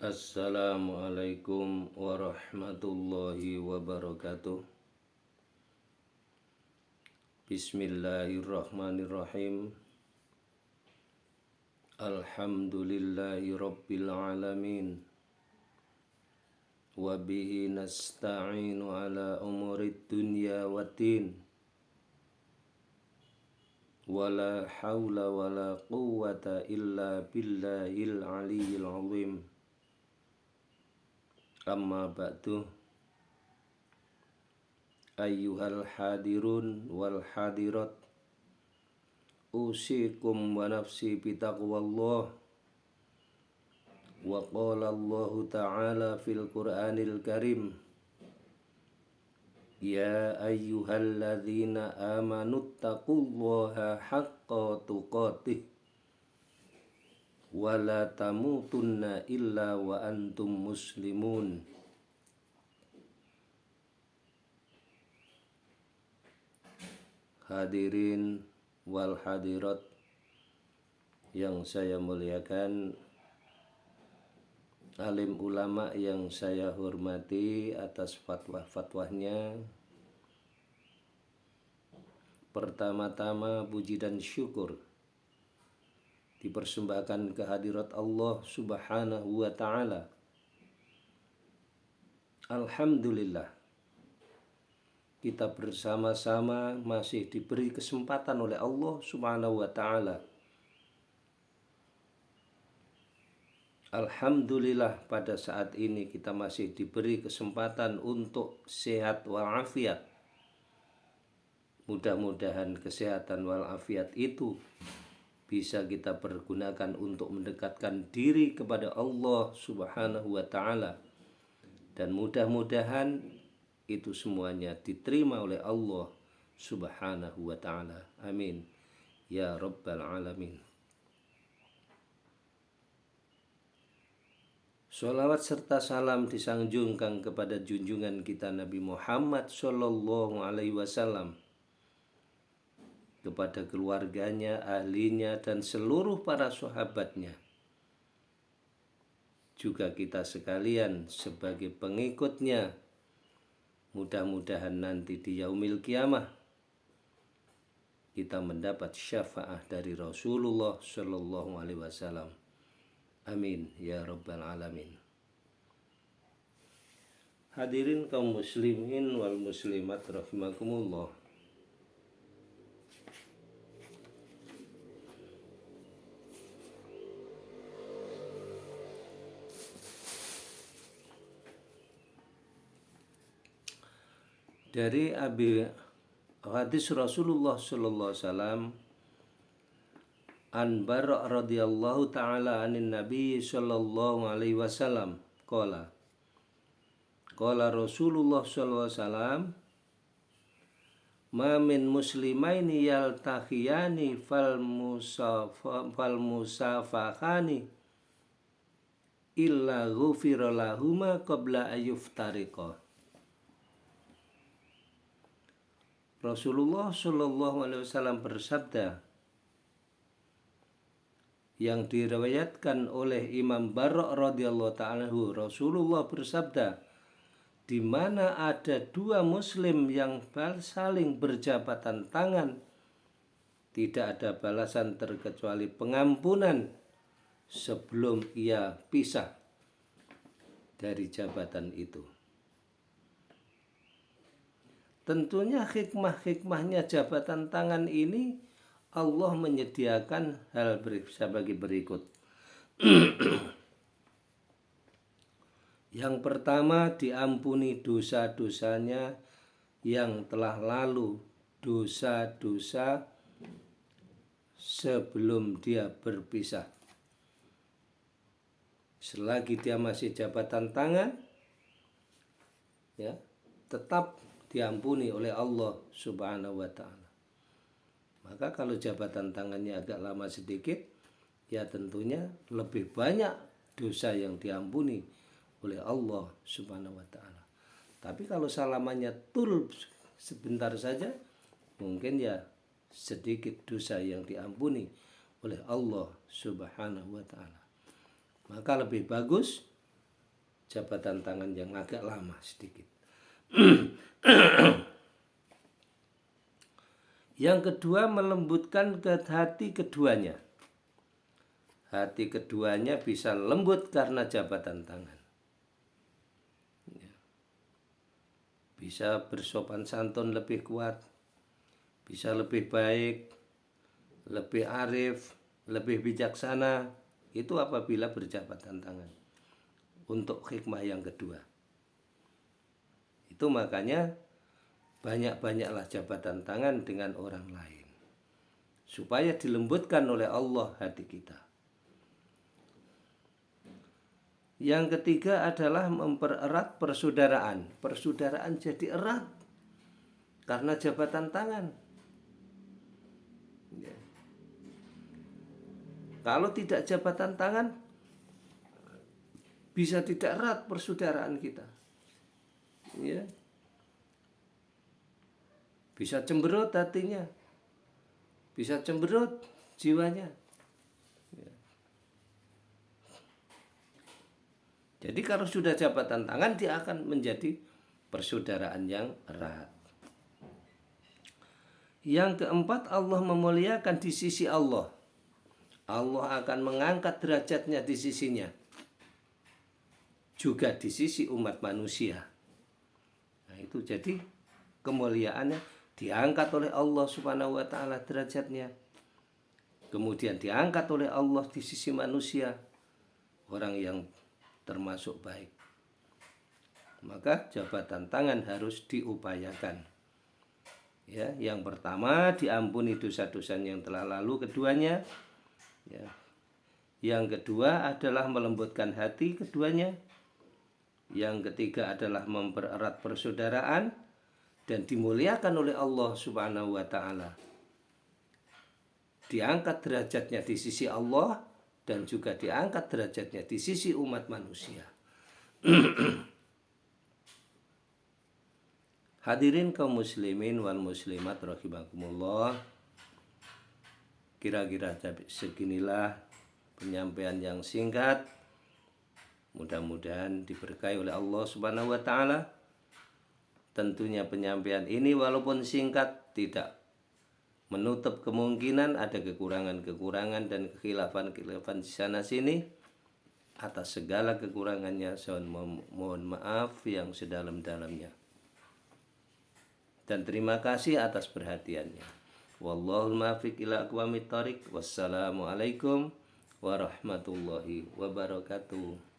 Assalamualaikum warahmatullahi wabarakatuh. Bismillahirrahmanirrahim. Alhamdulillahi rabbil alamin. Wabihi nasta'inu ala umurid dunya waddin. Wala hawla wala quwwata illa billahil aliyyil azim. Amma ba'du. Ayyuhal hadirun wal hadirat, usikum wa nafsi bitaqwallah. Wa qala Allah ta'ala fil Qur'anil Karim, ya ayyuhalladzina amanuttaqullaha haqqa tuqatih wa la tamutunna illa wa antum muslimun. Hadirin wal hadirat yang saya muliakan, alim ulama yang saya hormati atas fatwa-fatwanya. Pertama-tama puji dan syukur dipersembahkan kehadirat Allah Subhanahu wa ta'ala. Alhamdulillah, kita bersama-sama masih diberi kesempatan oleh Allah Subhanahu wa ta'ala. Alhamdulillah, pada saat ini kita masih diberi kesempatan untuk sehat walafiat. Mudah-mudahan kesehatan walafiat itu bisa kita pergunakan untuk mendekatkan diri kepada Allah Subhanahu wa ta'ala. Dan mudah-mudahan itu semuanya diterima oleh Allah Subhanahu wa ta'ala. Amin ya rabbal alamin. Sholawat serta salam disanjungkan kepada junjungan kita Nabi Muhammad sallallahu alaihi wasallam, kepada keluarganya, ahlinya, dan seluruh para sahabatnya. Juga kita sekalian sebagai pengikutnya. Mudah-mudahan nanti di yaumil kiamah kita mendapat syafaat dari Rasulullah sallallahu alaihi wasallam. Amin ya rabbal alamin. Hadirin kaum muslimin wal muslimat rahimakumullah. Dari hadis Rasulullah sallallahu alaihi wasallam, an Bara' radhiyallahu ta'ala anin Nabi sallallahu alaihi wasallam qala Rasulullah sallallahu alaihi wasallam, ma min muslimaini yaltakhiyani fal musafahani illa ghufira lahuma qabla ayyuftariqa. Rasulullah sallallahu alaihi wasallam bersabda, yang diriwayatkan oleh Imam Bara' radhiyallahu ta'ala anhu, Rasulullah bersabda, di mana ada dua muslim yang saling berjabatan tangan, tidak ada balasan terkecuali pengampunan sebelum ia pisah dari jabatan itu. Tentunya hikmahnya jabatan tangan ini Allah menyediakan hal sebagai berikut. Yang pertama, diampuni dosa-dosanya yang telah lalu, dosa-dosa sebelum dia berpisah. Selagi dia masih jabatan tangan, ya, tetap diampuni oleh Allah Subhanahu wa ta'ala. Maka kalau jabatan tangannya agak lama sedikit, ya tentunya lebih banyak dosa yang diampuni oleh Allah Subhanahu wa ta'ala. Tapi kalau salamannya sebentar saja, mungkin ya sedikit dosa yang diampuni oleh Allah Subhanahu wa ta'ala. Maka lebih bagus jabatan tangan yang agak lama sedikit. Yang kedua, melembutkan ke hati keduanya. Hati keduanya bisa lembut karena jabatan tangan. Bisa bersopan santun lebih kuat, bisa lebih baik, lebih arif, lebih bijaksana. Itu apabila berjabatan tangan. Untuk hikmah yang kedua. Itu makanya banyak-banyaklah jabatan tangan dengan orang lain. Supaya dilembutkan oleh Allah hati kita. Yang ketiga adalah mempererat persaudaraan. Persaudaraan jadi erat karena jabatan tangan. Ya. Kalau tidak jabatan tangan, bisa tidak erat persaudaraan kita. Ya. Bisa cemberut hatinya, bisa cemberut jiwanya. Jadi kalau sudah jabatan tangan, dia akan menjadi persaudaraan yang erat. Yang keempat, Allah memuliakan di sisi Allah. Allah akan mengangkat derajatnya di sisinya. Juga di sisi umat manusia. Nah itu jadi kemuliaannya diangkat oleh Allah Subhanahu wa ta'ala derajatnya. Kemudian diangkat oleh Allah di sisi manusia. Orang yang termasuk baik. Maka jabatan tangan harus diupayakan. Ya, yang pertama diampuni dosa-dosa yang telah lalu keduanya. Ya. Yang kedua adalah melembutkan hati keduanya. Yang ketiga adalah mempererat persaudaraan dan dimuliakan oleh Allah Subhanahu wa ta'ala. Diangkat derajatnya di sisi Allah dan juga diangkat derajatnya di sisi umat manusia. Hadirin kaum muslimin wal muslimat rahimakumullah. Kira-kira seginilah penyampaian yang singkat. Mudah-mudahan diberkahi oleh Allah Subhanahu wa ta'ala. Tentunya penyampaian ini walaupun singkat tidak menutup kemungkinan ada kekurangan-kekurangan dan kekhilafan-kekhilafan di sana sini. Atas segala kekurangannya saya mohon maaf yang sedalam-dalamnya. Dan terima kasih atas perhatiannya. Wallahul muwaffiq ila aqwamit thoriq. Wassalamualaikum warahmatullahi wabarakatuh.